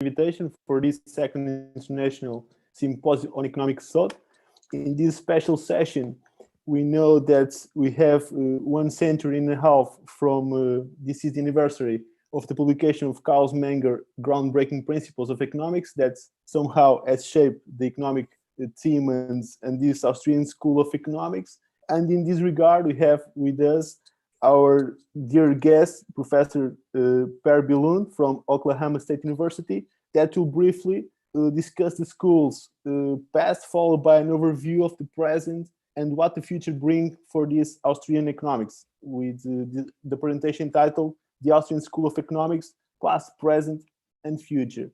invitation for this second international symposium on economic thought. In this special session, we know that we have 1.5 centuries from this is the anniversary of the publication of Carl Menger's groundbreaking principles of economics that somehow has shaped the economic theme and this Austrian School of Economics. And in this regard, we have with us our dear guest, Professor Per BYLUND from Oklahoma State University, that will briefly discuss the school's past, followed by an overview of the present and what the future brings for this Austrian economics, with the presentation titled The Austrian School of Economics, Past, Present, and Future.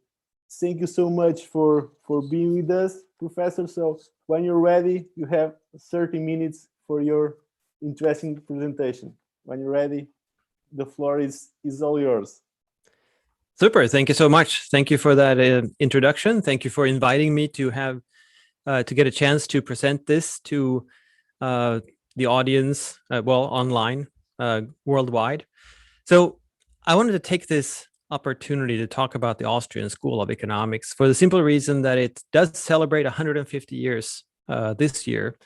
Thank you so much for being with us, Professor. So when you're ready, you have 30 minutes for your interesting presentation. When you're ready, the floor is all yours. Super. Thank you so much. Thank you for that introduction. Thank you for inviting me to have to get a chance to present this to the audience, online, worldwide. So I wanted to take this opportunity to talk about the Austrian School of Economics for the simple reason that it does celebrate 150 years this year.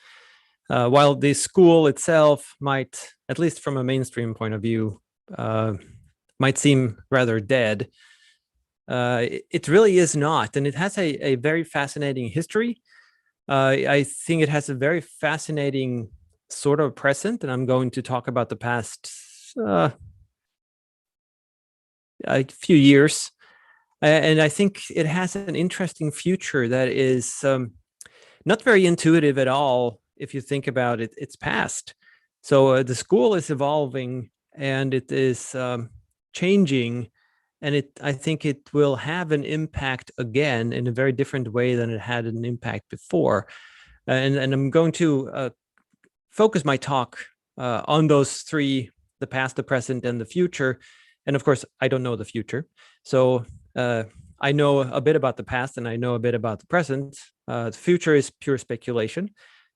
While the school itself might, at least from a mainstream point of view, might seem rather dead, it really is not. And it has a very fascinating history. I think it has a very fascinating sort of present, and I'm going to talk about the past a few years. And I think it has an interesting future that is not very intuitive at all if you think about its past. So the school is evolving and it is changing, and I think it will have an impact again in a very different way than it had an impact before. And I'm going to focus my talk on those three: the past, the present, and the future. And of course, I don't know the future. So I know a bit about the past and I know a bit about the present. The future is pure speculation,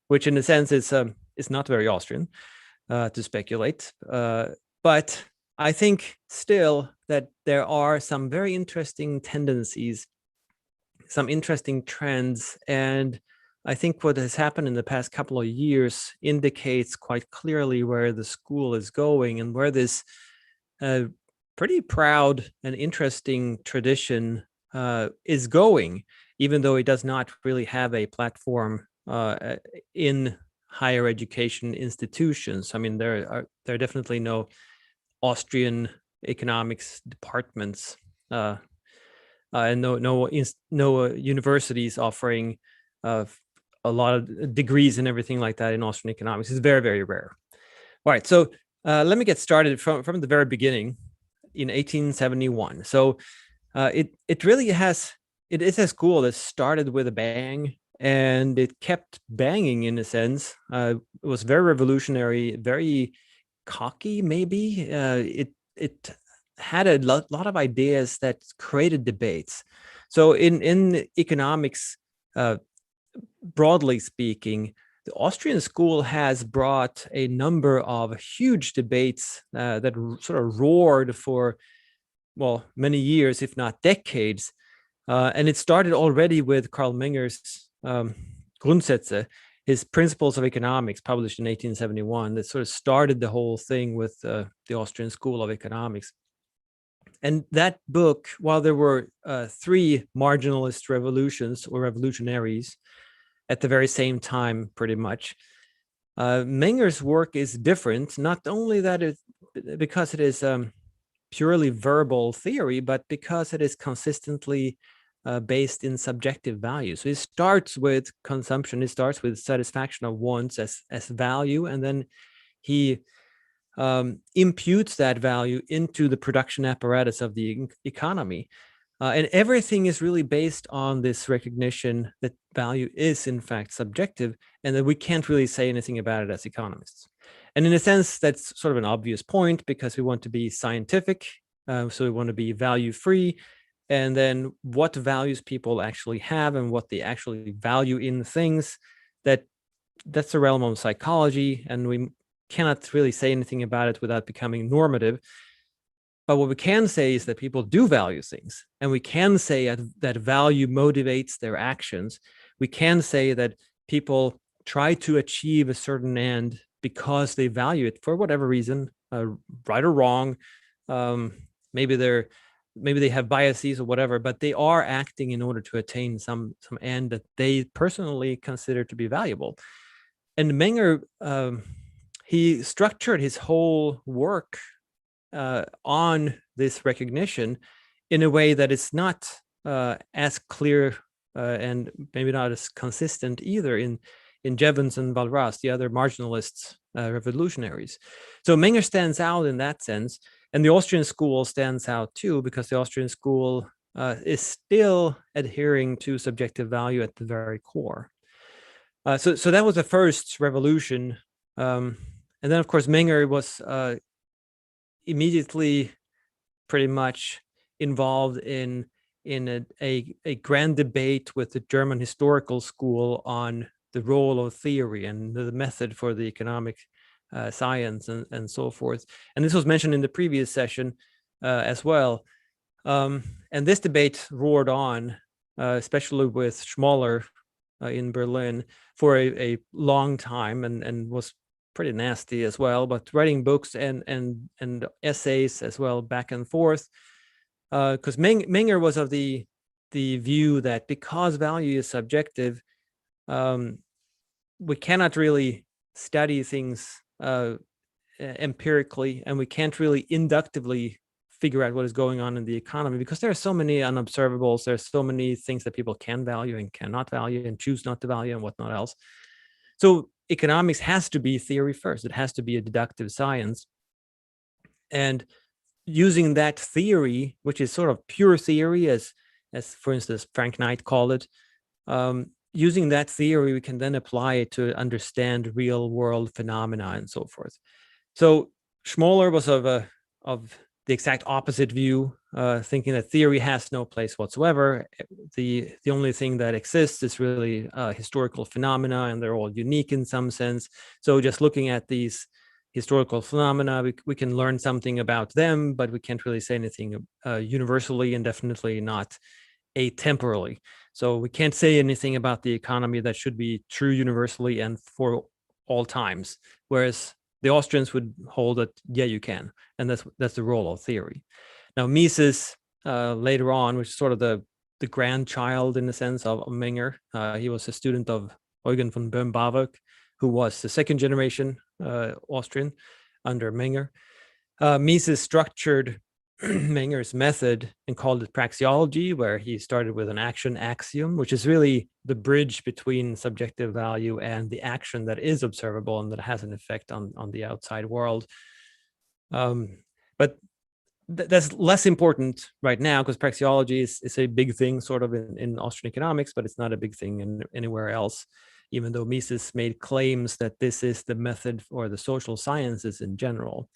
which in a sense is not very Austrian to speculate. But I think still that there are some very interesting tendencies, some interesting trends. And I think what has happened in the past couple of years indicates quite clearly where the school is going and where this pretty proud and interesting tradition is going, even though it does not really have a platform in higher education institutions. I mean, there are definitely no Austrian economics departments and no universities offering a lot of degrees and everything like that in Austrian economics. It's very, very rare. All right, so let me get started from the very beginning in 1871. So it really has, it is a school that started with a bang, and it kept banging in a sense. It was very revolutionary, very cocky, maybe. It had a lot of ideas that created debates. So in economics, broadly speaking, the Austrian school has brought a number of huge debates that sort of roared for, well, many years, if not decades. And it started already with Carl Menger's Grundsätze, his Principles of Economics, published in 1871, that sort of started the whole thing with the Austrian School of Economics. And that book, while there were three marginalist revolutions or revolutionaries at the very same time, pretty much, Menger's work is different, not only that because it is purely verbal theory, but because it is consistently based in subjective value. So it starts with consumption, it starts with satisfaction of wants as value, and then he imputes that value into the production apparatus of the economy. And everything is really based on this recognition that value is in fact subjective, and that we can't really say anything about it as economists. And in a sense, that's sort of an obvious point, because we want to be scientific, so we want to be value-free, and then what values people actually have and what they actually value in things, that's the realm of psychology, and we cannot really say anything about it without becoming normative. But what we can say is that people do value things, and we can say that value motivates their actions. We can say that people try to achieve a certain end because they value it for whatever reason, right or wrong. Maybe they have biases or whatever, but they are acting in order to attain some end that they personally consider to be valuable. And Menger, he structured his whole work on this recognition in a way that is not as clear and maybe not as consistent either in Jevons and Walras, the other marginalist revolutionaries. So Menger stands out in that sense, and the Austrian school stands out too, because the Austrian school is still adhering to subjective value at the very core. So that was the first revolution, and then of course Menger was immediately pretty much involved in a grand debate with the German historical school on the role of theory and the method for the economic science and so forth. And this was mentioned in the previous session as well. And this debate roared on, especially with Schmoller in Berlin, for a long time, and was pretty nasty as well, but writing books and essays as well, back and forth, because Menger was of the view that because value is subjective, we cannot really study things empirically, and we can't really inductively figure out what is going on in the economy, because there are so many unobservables. There's so many things that people can value and cannot value and choose not to value and whatnot else. So economics has to be theory first. It has to be a deductive science. And using that theory, which is sort of pure theory, as for instance, Frank Knight called it, using that theory, we can then apply it to understand real world phenomena and so forth. So Schmoller was of the exact opposite view, thinking that theory has no place whatsoever. The only thing that exists is really historical phenomena, and they're all unique in some sense. So just looking at these historical phenomena, we can learn something about them, but we can't really say anything universally, and definitely not atemporally. So we can't say anything about the economy that should be true universally and for all times. Whereas the Austrians would hold that, yeah, you can. And that's the role of theory. Now, Mises, later on, which is sort of the grandchild in the sense of Menger, he was a student of Eugen von Boehm-Bawerk, who was the second generation Austrian under Menger. Mises structured Menger's method and called it praxeology, where he started with an action axiom, which is really the bridge between subjective value and the action that is observable and that has an effect on the outside world. But that's less important right now, because praxeology is a big thing sort of in Austrian economics, but it's not a big thing anywhere else, even though Mises made claims that this is the method for the social sciences in general.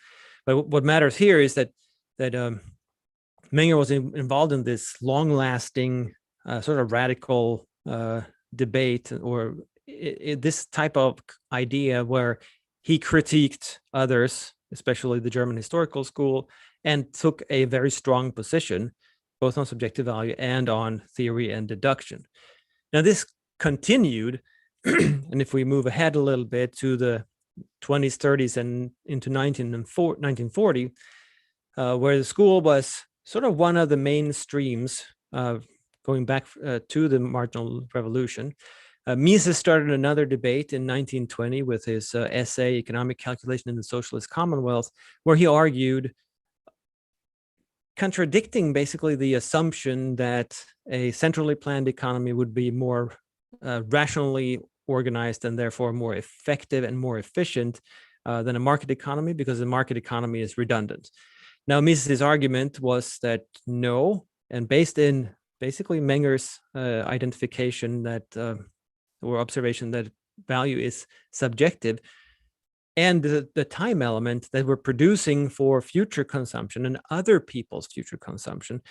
But what matters here is that Menger was involved in this long-lasting, sort of radical debate, or this type of idea where he critiqued others, especially the German historical school, and took a very strong position, both on subjective value and on theory and deduction. Now, this continued, and if we move ahead a little bit to the 20s, 30s, and into 1940, where the school was sort of one of the main streams going back to the marginal revolution. Mises started another debate in 1920 with his essay, Economic Calculation in the Socialist Commonwealth, where he argued, contradicting basically the assumption that a centrally planned economy would be more rationally organized and therefore more effective and more efficient than a market economy, because the market economy is redundant. Now, Mises' argument was that no, and based in basically Menger's identification that, or observation that value is subjective, and the time element that we're producing for future consumption and other people's future consumption,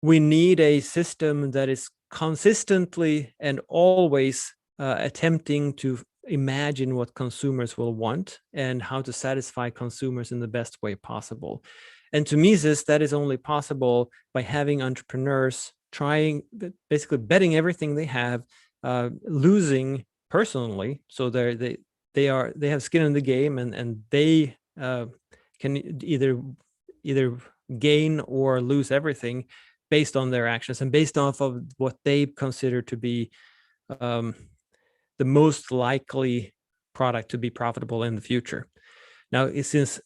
we need a system that is consistently and always attempting to imagine what consumers will want and how to satisfy consumers in the best way possible. And to Mises, that is only possible by having entrepreneurs trying, basically betting everything they have, losing personally. So they have skin in the game, and they can either gain or lose everything based on their actions and based off of what they consider to be the most likely product to be profitable in the future. Now, since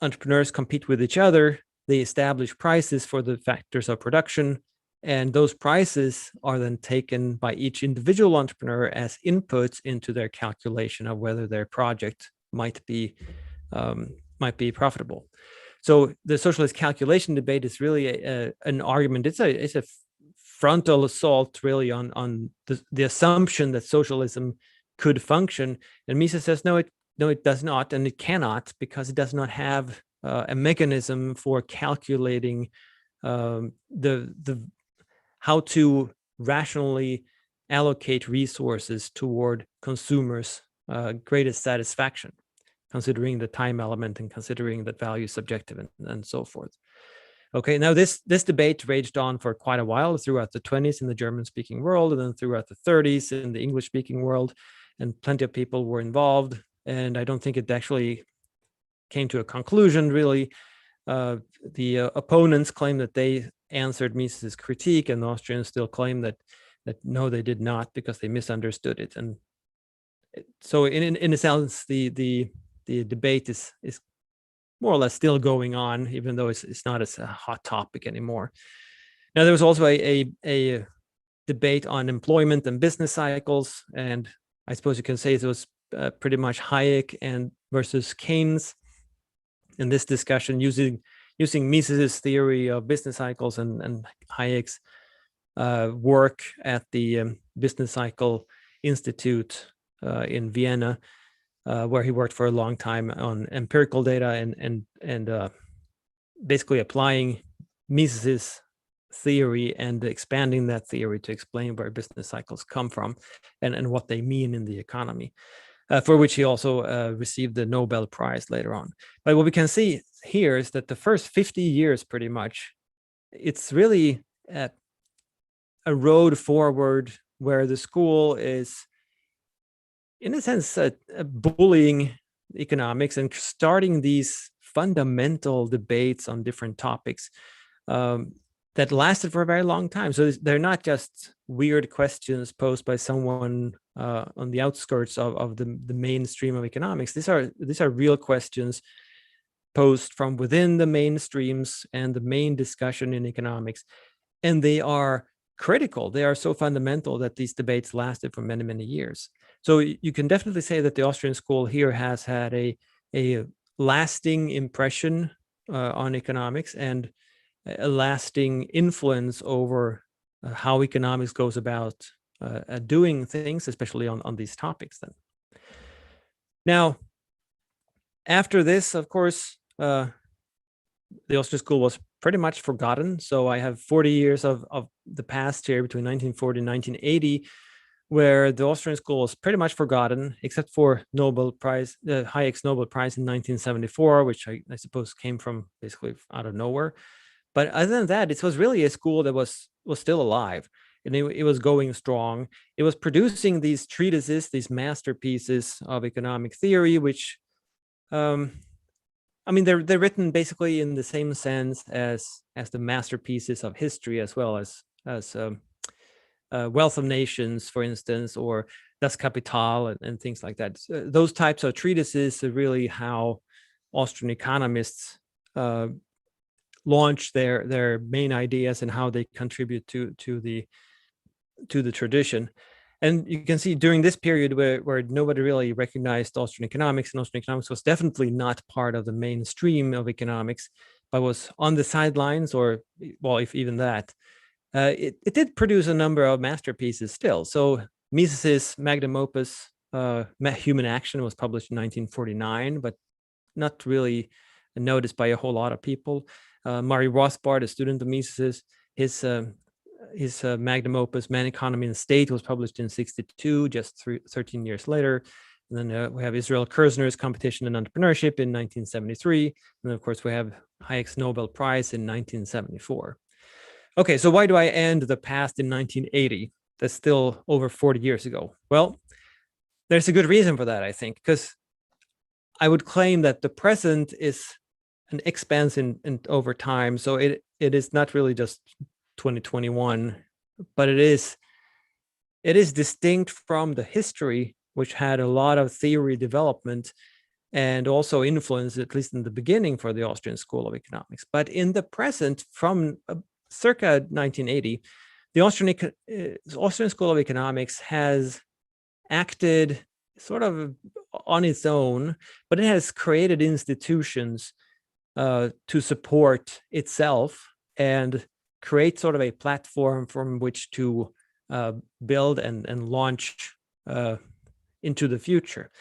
entrepreneurs compete with each other, they establish prices for the factors of production, and those prices are then taken by each individual entrepreneur as inputs into their calculation of whether their project might be profitable. So the socialist calculation debate is really an argument. It's a frontal assault really on the assumption that socialism could function. And Mises says no, it does not, and it cannot, because it does not have a mechanism for calculating the how to rationally allocate resources toward consumers' greatest satisfaction, considering the time element and considering that value is subjective and so forth. Okay, now this debate raged on for quite a while throughout the 20s in the German-speaking world, and then throughout the 30s in the English-speaking world, and plenty of people were involved. And I don't think it actually came to a conclusion, really. The opponents claim that they answered Mises' critique, and the Austrians still claim that no, they did not, because they misunderstood it. And so in a sense, the debate is more or less still going on, even though it's not as a hot topic anymore. Now, there was also a debate on employment and business cycles, and I suppose you can say it was pretty much Hayek and versus Keynes in this discussion, using Mises' theory of business cycles and Hayek's work at the Business Cycle Institute in Vienna, where he worked for a long time on empirical data and basically applying Mises' theory and expanding that theory to explain where business cycles come from and what they mean in the economy, for which he also received the Nobel Prize later on. But what we can see here is that the first 50 years, pretty much, it's really a road forward where the school is, in a sense, bullying economics and starting these fundamental debates on different topics that lasted for a very long time. So they're not just weird questions posed by someone on the outskirts of the mainstream of economics. These are real questions posed from within the mainstreams and the main discussion in economics, and they are critical. They are so fundamental that these debates lasted for many, many years. So you can definitely say that the Austrian school here has had a lasting impression on economics and a lasting influence over how economics goes about doing things, especially on these topics then. Now, after this, of course, the Austrian school was pretty much forgotten. So I have 40 years of the past here between 1940 and 1980, where the Austrian school was pretty much forgotten, except for Nobel Prize, Hayek's Nobel Prize in 1974, which I suppose came from basically out of nowhere. But other than that, it was really a school that was still alive, and it was going strong. It was producing these treatises, these masterpieces of economic theory, which, I mean, they're written basically in the same sense as the masterpieces of history, as well as Wealth of Nations, for instance, or Das Kapital and things like that. So those types of treatises are really how Austrian economists launch their main ideas and how they contribute to the tradition. And you can see during this period where nobody really recognized Austrian economics, and Austrian economics was definitely not part of the mainstream of economics, but was on the sidelines, or, well, if even that, it did produce a number of masterpieces still. So Mises' magnum opus, Human Action, was published in 1949, but not really noticed by a whole lot of people. Murray Rothbard, a student of Mises, his magnum opus, Man, Economy, and State, was published in 1962, just 13 years later. And then we have Israel Kirzner's Competition in Entrepreneurship in 1973. And of course, we have Hayek's Nobel Prize in 1974. Okay, so why do I end the past in 1980? That's still over 40 years ago. Well, there's a good reason for that, I think, because I would claim that the present is an expanse in over time. So it is not really just 2021, but it is distinct from the history, which had a lot of theory development and also influence, at least in the beginning, for the Austrian School of Economics. But in the present, from circa 1980, the Austrian School of Economics has acted sort of on its own, but it has created institutions to support itself and create sort of a platform from which to build and launch into the future.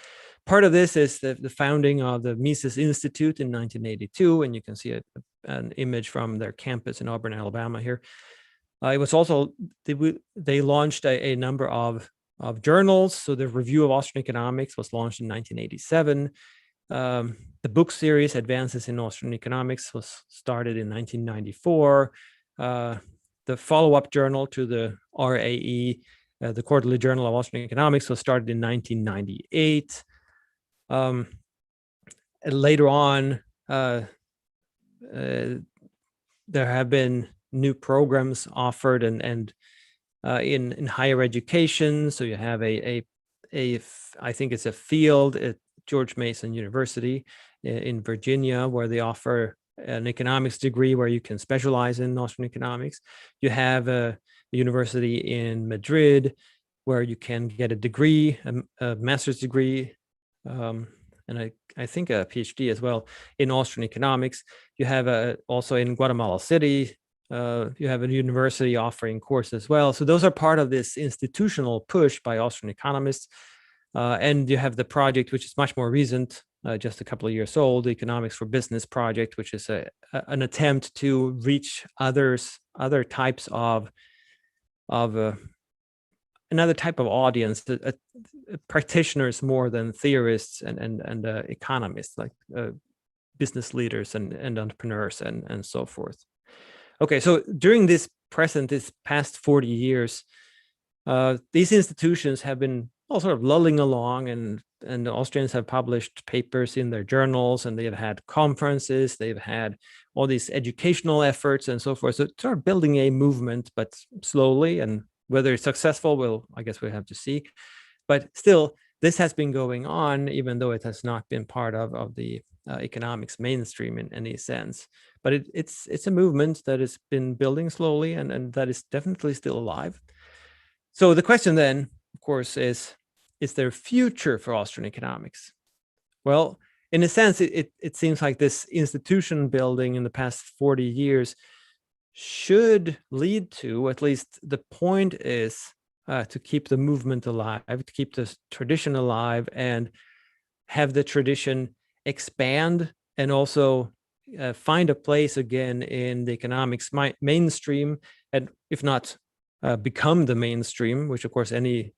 Part of this is the founding of the Mises Institute in 1982, and you can see an image from their campus in Auburn, Alabama here. It was also, they launched a number of journals. So the Review of Austrian Economics was launched in 1987. The book series Advances in Austrian Economics was started in 1994. The follow-up journal to the RAE, the Quarterly Journal of Austrian Economics, was started in 1998. And later on, there have been new programs offered and in higher education. So you have I think it's a field at George Mason University in Virginia, where they offer an economics degree where you can specialize in Austrian economics. You have a university in Madrid where you can get a degree, a master's degree, and I think a PhD as well in Austrian economics. You have also in Guatemala City, you have a university offering courses as well. So those are part of this institutional push by Austrian economists. And you have the project, which is much more recent, just a couple of years old, the Economics for Business project, which is an attempt to reach other types of another type of audience, practitioners more than theorists and economists, like business leaders and entrepreneurs and so forth. Okay, so during this past 40 years, these institutions have been all sort of lulling along, and the Austrians have published papers in their journals, and they've had conferences, they've had all these educational efforts and so forth. So it's sort of building a movement, but slowly, and whether it's successful, I guess we'll have to see. But still, this has been going on, even though it has not been part of the economics mainstream in any sense. But it's a movement that has been building slowly, and that is definitely still alive. So the question then, of course, is there a future for Austrian economics? Well, in a sense, it seems like this institution building in the past 40 years should lead to, at least the point is, to keep the movement alive, to keep this tradition alive, and have the tradition expand, and also find a place again in the economics mainstream, and if not become the mainstream, which of course any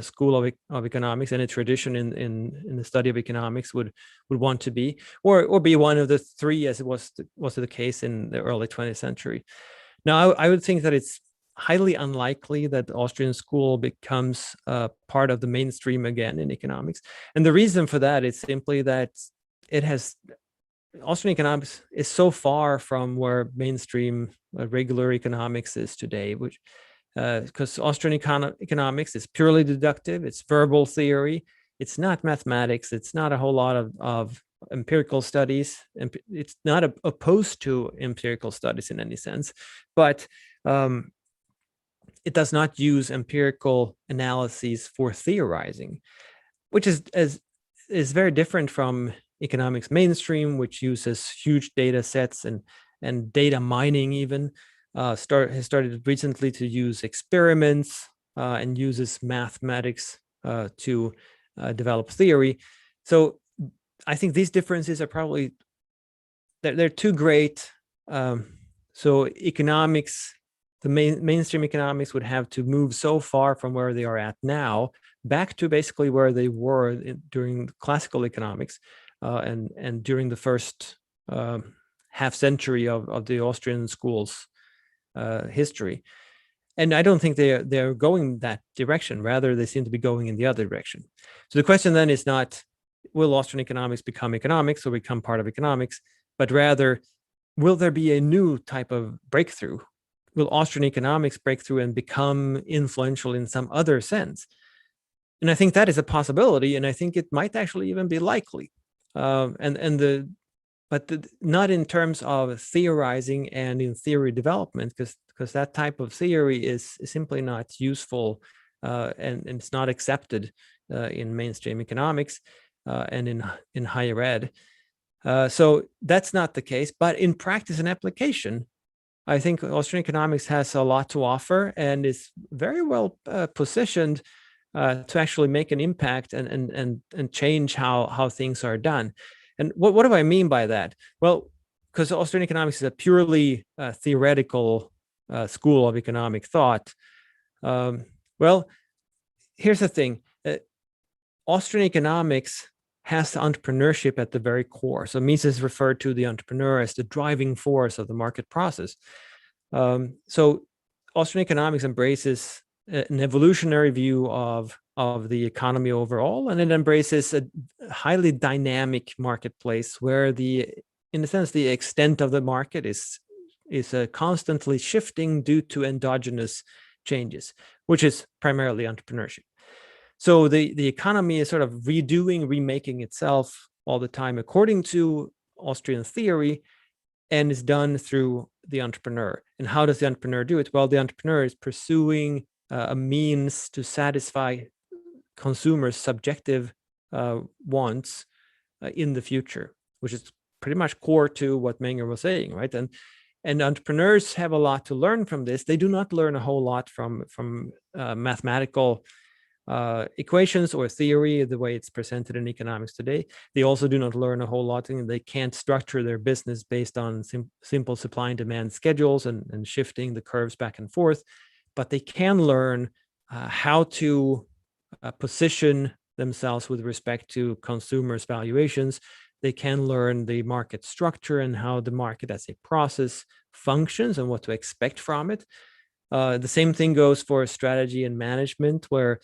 school of economics, any tradition in the study of economics would want to be, or be one of the three, as it was the case in the early 20th century. Now, I would think that it's highly unlikely that the Austrian school becomes part of the mainstream again in economics. And the reason for that is simply that Austrian economics is so far from where mainstream regular economics is today, which because Austrian economics is purely deductive, it's verbal theory, it's not mathematics, it's not a whole lot of empirical studies, and it's not opposed to empirical studies in any sense, but it does not use empirical analyses for theorizing, which is very different from economics mainstream, which uses huge data sets and data mining even. Has started recently to use experiments and uses mathematics to develop theory. So I think these differences are probably, they're too great. So economics, the mainstream economics would have to move so far from where they are at now back to basically where they were during classical economics and during the first half century of the Austrian school's history. And I don't think they're going that direction. Rather, they seem to be going in the other direction. So the question then is not, will Austrian economics become economics or become part of economics, but rather, will there be a new type of breakthrough? Will Austrian economics break through and become influential in some other sense? And I think that is a possibility, and I think it might actually even be likely. Not in terms of theorizing and in theory development, because that type of theory is simply not useful and it's not accepted in mainstream economics and in higher ed. So that's not the case. But in practice and application, I think Austrian economics has a lot to offer and is very well positioned to actually make an impact and change how things are done. And what do I mean by that? Well, because Austrian economics is a purely theoretical school of economic thought. Well, here's the thing. Austrian economics has entrepreneurship at the very core. So Mises referred to the entrepreneur as the driving force of the market process. So Austrian economics embraces an evolutionary view of the economy overall, and it embraces a highly dynamic marketplace where in a sense, the extent of the market is constantly shifting due to endogenous changes, which is primarily entrepreneurship. So the economy is sort of remaking itself all the time according to Austrian theory, and is done through the entrepreneur. And how does the entrepreneur do it? Well, the entrepreneur is pursuing a means to satisfy consumers' subjective wants in the future, which is pretty much core to what Menger was saying, right? And entrepreneurs have a lot to learn from this. They do not learn a whole lot from mathematical equations or theory, the way it's presented in economics today. They also do not learn a whole lot, and they can't structure their business based on simple supply and demand schedules and shifting the curves back and forth. But they can learn how to position themselves with respect to consumers' valuations. They can learn the market structure and how the market as a process functions and what to expect from it. The same thing goes for strategy and management, where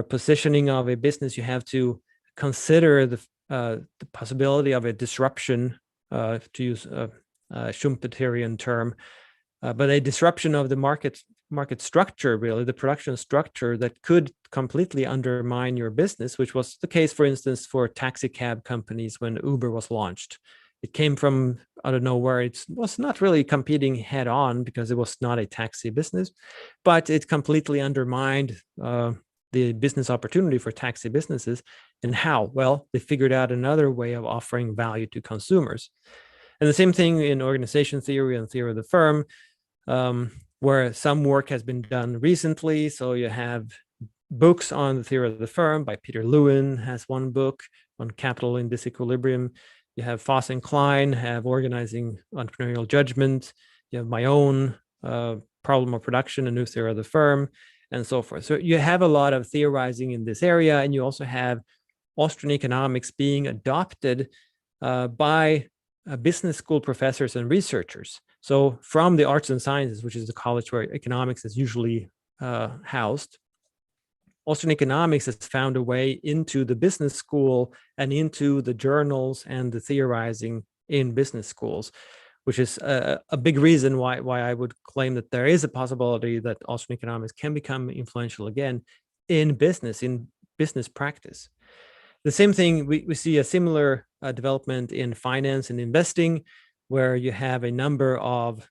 positioning of a business, you have to consider the possibility of a disruption, to use a Schumpeterian term, but a disruption of the market structure, really, the production structure that could completely undermine your business, which was the case, for instance, for taxi cab companies when Uber was launched. It came from out of nowhere. It was not really competing head on because it was not a taxi business, but it completely undermined the business opportunity for taxi businesses. And how? Well, they figured out another way of offering value to consumers. And the same thing in organization theory and theory of the firm, where some work has been done recently. So you have books on the theory of the firm by Peter Lewin has one book on capital in disequilibrium. You have Foss and Klein have organizing entrepreneurial judgment. You have my own problem of production, a new theory of the firm, and so forth. So you have a lot of theorizing in this area, and you also have Austrian economics being adopted by business school professors and researchers. So from the arts and sciences, which is the college where economics is usually housed, Austrian economics has found a way into the business school and into the journals and the theorizing in business schools, which is a big reason why I would claim that there is a possibility that Austrian economics can become influential again in business practice. The same thing, we see a similar development in finance and investing, where you have a number of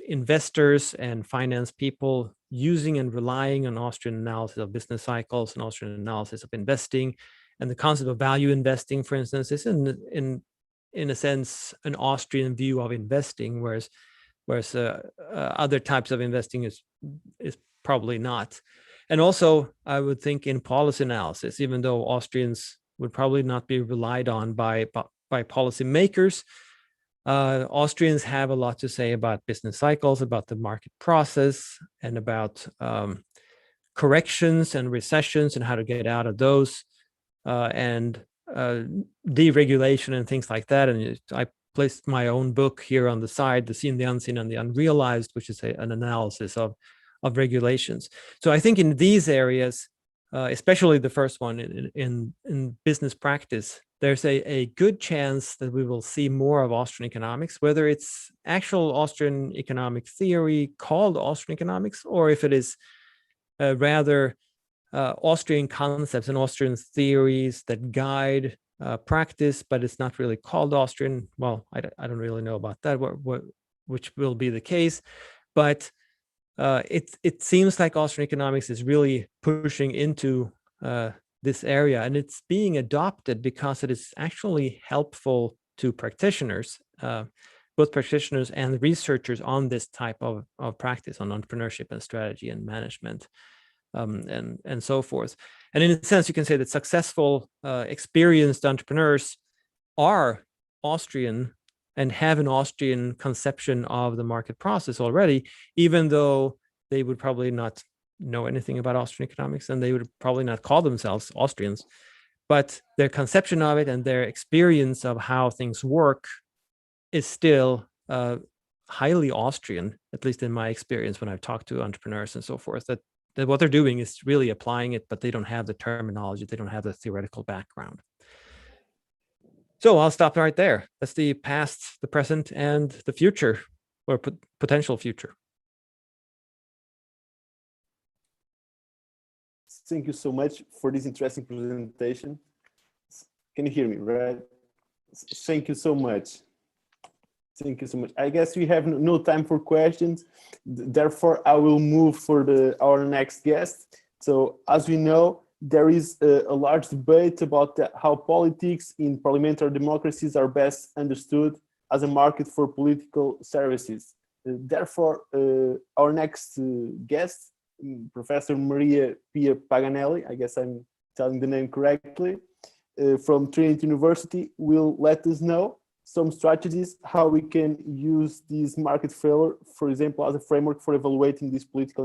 investors and finance people using and relying on Austrian analysis of business cycles and Austrian analysis of investing. And the concept of value investing, for instance, is in a sense an Austrian view of investing, whereas other types of investing is probably not. And also, I would think in policy analysis, even though Austrians would probably not be relied on by policymakers, Austrians have a lot to say about business cycles, about the market process, and about corrections and recessions and how to get out of those, and deregulation and things like that. And I placed my own book here on the side, The Seen, the Unseen, and the Unrealized, which is an analysis of regulations. So I think in these areas, especially the first one in business practice, there's a good chance that we will see more of Austrian economics, whether it's actual Austrian economic theory called Austrian economics, or if it is rather Austrian concepts and Austrian theories that guide practice, but it's not really called Austrian. Well, I don't really know about that, which will be the case, but it seems like Austrian economics is really pushing into this area, and it's being adopted because it is actually helpful to practitioners, both practitioners and researchers on this type of practice, on entrepreneurship and strategy and management, and so forth. And in a sense, you can say that successful, experienced entrepreneurs are Austrian and have an Austrian conception of the market process already, even though they would probably not know anything about Austrian economics, and they would probably not call themselves Austrians, but their conception of it and their experience of how things work is still highly Austrian, at least in my experience when I've talked to entrepreneurs and so forth, that what they're doing is really applying it, but they don't have the terminology, they don't have the theoretical background. So I'll stop right there. That's the past, the present, and the future, or potential future. Thank you so much for this interesting presentation. Can you hear me, right? Thank you so much. Thank you so much. I guess we have no time for questions. Therefore, I will move for our next guest. So as we know, there is a large debate about how politics in parliamentary democracies are best understood as a market for political services. Therefore, our next guest, Professor Maria Pia Paganelli, I guess I'm telling the name correctly, from Trinity University, will let us know some strategies how we can use this market failure, for example, as a framework for evaluating these political